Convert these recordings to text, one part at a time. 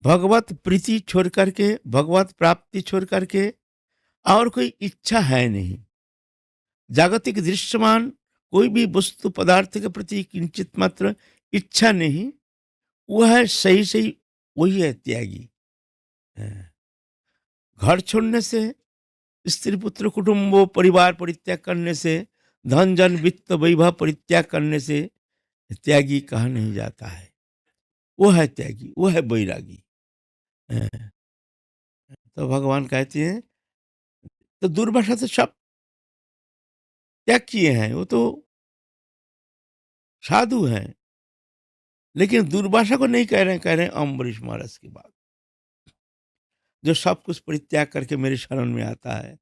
भगवत प्रीति छोड़ करके, भगवत प्राप्ति छोड़ करके और कोई इच्छा है नहीं। जागतिक दृश्यमान कोई भी वस्तु पदार्थ के प्रति किंचित मात्र इच्छा नहीं, वह है सही सही, वही है त्यागी। हाँ, घर छोड़ने से, स्त्री पुत्र कुटुंबो परिवार परित्याग करने से, धन जन वित्त वैभव परित्याग करने से त्यागी कहा नहीं जाता है। वो है त्यागी, वो है बैरागी। हाँ, तो भगवान कहते हैं, तो दुर्वासा तो सब त्याग किए हैं, वो तो साधु हैं, लेकिन दुर्वासा को नहीं कह रहे हैं, कह रहे हैं अम्बरीश महाराज की बात। जो सब कुछ परित्याग करके मेरे शरण में आता है,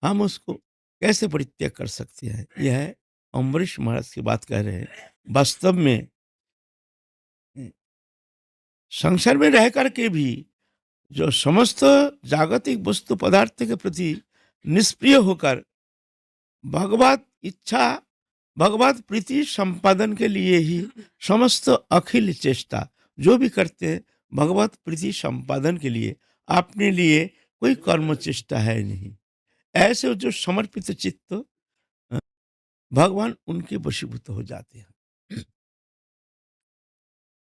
हम उसको कैसे परित्याग कर सकते हैं? यह है अम्बरीश महाराज की बात कह रहे हैं। वास्तव में संसार में रह करके भी जो समस्त जागतिक वस्तु पदार्थ के प्रति निष्प्रिय होकर भगवत इच्छा, भगवत प्रीति संपादन के लिए ही समस्त अखिल चेष्टा जो भी करते हैं, भगवत प्रीति संपादन के लिए, अपने लिए कोई कर्म चेष्टा है नहीं। ऐसे जो समर्पित चित्त, अ, भगवान उनके वशीभूत हो जाते हैं।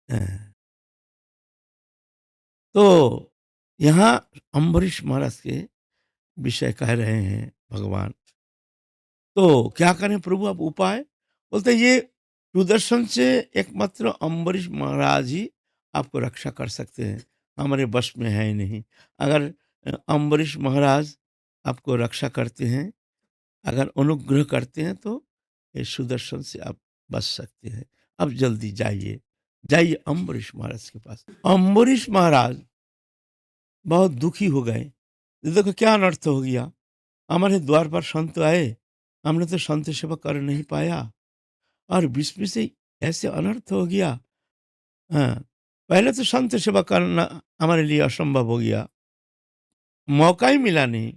अ, तो यहाँ अम्बरीश महाराज के विषय कह रहे हैं भगवान। तो क्या करें प्रभु अब उपाय? बोलते ये सुदर्शन से एकमात्र अम्बरीश महाराज ही आपको रक्षा कर सकते हैं, हमारे वश में है ही नहीं। अगर अम्बरीश महाराज आपको रक्षा करते हैं, अगर अनुग्रह करते हैं, तो ये सुदर्शन से आप बच सकते हैं। अब जल्दी जाइए, जाइए अम्बरीश महाराज के पास। अम्बरीश महाराज बहुत दुखी हो गए। देखो क्या अनर्थ हो गया, हमारे द्वार पर संत आए, हमने तो संत सेवा कर नहीं पाया, और बीच में से ऐसे अनर्थ हो गया। हाँ, पहले तो संत सेवा करना हमारे लिए असंभव हो गया, मौका ही मिला नहीं।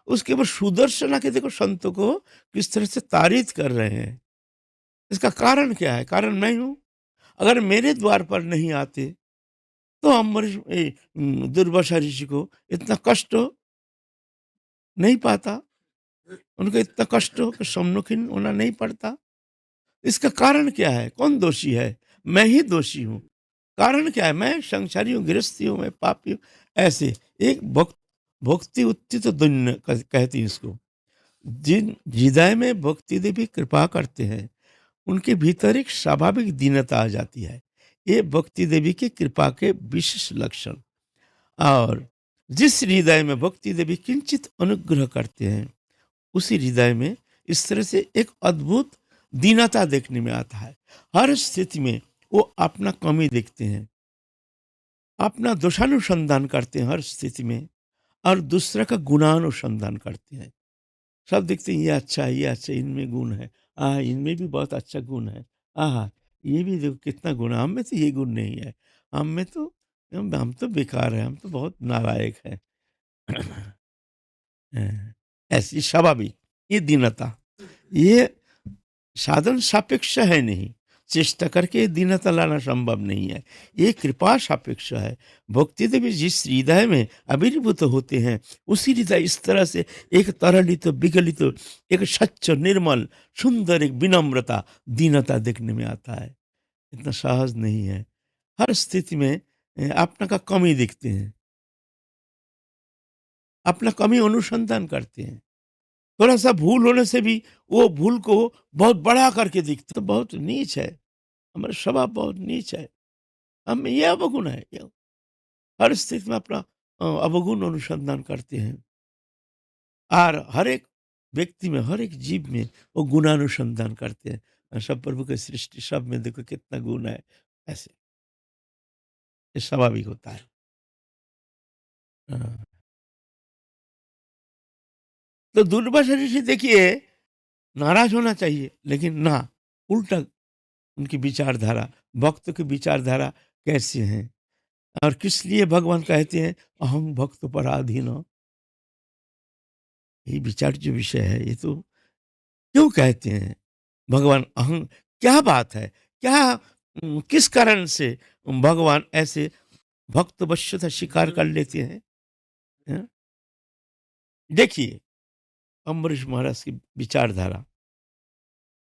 उसके बाद सुदर्शन आके देखो संतों को किस तरह से तारीफ कर रहे हैं। इसका कारण क्या है? कारण मैं हूँ। अगर मेरे द्वार पर नहीं आते, तो अम्बरीश दुर्वासा ऋषि को इतना कष्ट नहीं पाता, उनको इतना कष्ट के सम्मुखीन होना नहीं पड़ता। इसका कारण क्या है? कौन दोषी है? मैं ही दोषी हूँ। कारण क्या है? मैं संसारी हूँ, गृहस्थी हूँ, मैं पापी हूँ। ऐसे एक भक्ति उत्थि तो दुन्य कहती हैं इसको। जिन हृदय में भक्ति देवी कृपा करते हैं, उनके भीतर एक स्वाभाविक दीनता आ जाती है। ये भक्ति देवी की कृपा के विशेष लक्षण। और जिस हृदय में भक्ति देवी किंचित अनुग्रह करते हैं, उसी हृदय में इस तरह से एक अद्भुत दीनता देखने में आता है। हर स्थिति में वो अपना कमी देखते हैं, अपना दोषानुसंधान करते हैं हर स्थिति में, और दूसरा का गुणानुसंधान करते हैं। सब देखते हैं ये अच्छा है, ये अच्छा है, इनमें गुण है, इनमें भी बहुत अच्छा गुण है, ये भी देखो कितना गुण है, हम में तो ये गुण नहीं है, हम में तो हम तो बेकार है, हम तो बहुत नालायक है। ऐसी स्वाभाविक ये दीनता, ये साधन सापेक्ष है नहीं, चेष्टा करके दीनता लाना संभव नहीं है, ये कृपा सापेक्ष है। भक्ति देवी जिस हृदय में आविर्भूत होते हैं, उसी हृदय इस तरह से एक तरलित विगलित, एक स्वच्छ निर्मल सुंदर, एक विनम्रता दीनता देखने में आता है। इतना सहज नहीं है। हर स्थिति में अपना का कमी दिखते हैं, अपना कमी अनुसंधान करते हैं। थोड़ा सा भूल होने से भी वो भूल को बहुत बड़ा करके दिखते, तो बहुत नीच है, हमारा स्वभाव बहुत नीच है। हम में ये अवगुण है, ये हर स्थिति में अपना अवगुण अनुसंधान करते हैं, और हर एक व्यक्ति में, हर एक जीव में वो गुणानुसंधान करते हैं। सब प्रभु की सृष्टि, सब में देखो कितना गुण है, ऐसे ये स्वाभाविक होता है। हाँ। तो दुर्वासा ऋषि देखिए, नाराज होना चाहिए, लेकिन ना, उल्टा उनकी विचारधारा, भक्त की विचारधारा कैसे है, और किस लिए भगवान कहते हैं अहम भक्त पराधीन। ये विचार जो विषय है, ये तो क्यों कहते हैं भगवान अहं, क्या बात है, क्या किस कारण से भगवान ऐसे भक्त वश्यता स्वीकार कर लेते हैं। हैं? देखिए, अम्बरीश महाराज की विचारधारा,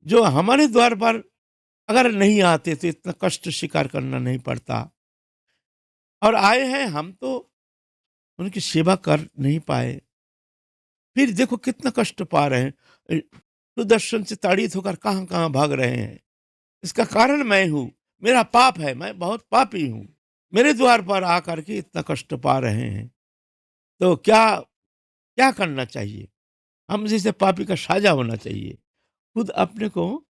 जो हमारे द्वार पर अगर नहीं आते तो इतना कष्ट स्वीकार करना नहीं पड़ता, और आए हैं हम तो उनकी सेवा कर नहीं पाए। फिर देखो कितना कष्ट पा रहे हैं। सुदर्शन से ताड़ित होकर कहाँ-कहाँ भाग रहे हैं। इसका कारण मैं हूँ, मेरा पाप है, मैं बहुत पापी हूँ। मेरे द्वार पर आकर के इतना कष्ट पा रहे हैं। तो क्या क्या करना चाहिए? हम जैसे पापी का साजा होना चाहिए। खुद अपने को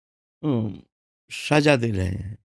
सजा दे रहे हैं।